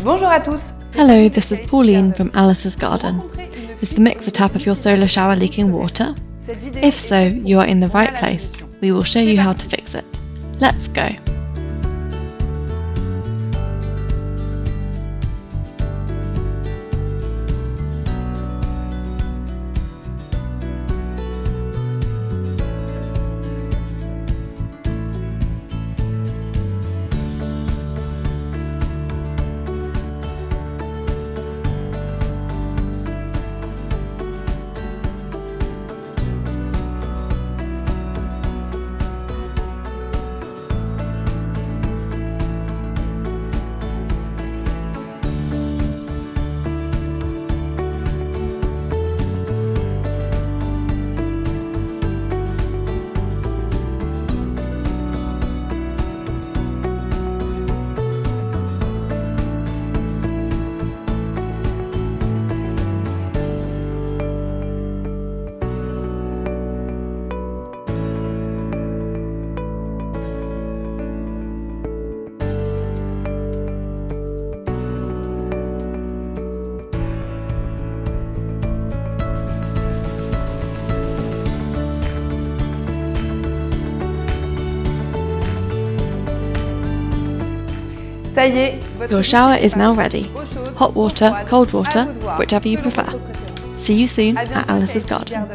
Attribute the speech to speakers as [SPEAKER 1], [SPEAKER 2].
[SPEAKER 1] Bonjour à tous.
[SPEAKER 2] Hello, this is Pauline from Alice's Garden. Is the mixer tap of your solar shower leaking water? If so, you are in the right place. We will show you how to fix it. Let's go.
[SPEAKER 1] Ça y est,
[SPEAKER 2] Your shower is now ready. Hot water, cold water, whichever you prefer. See you soon at Alice's Garden.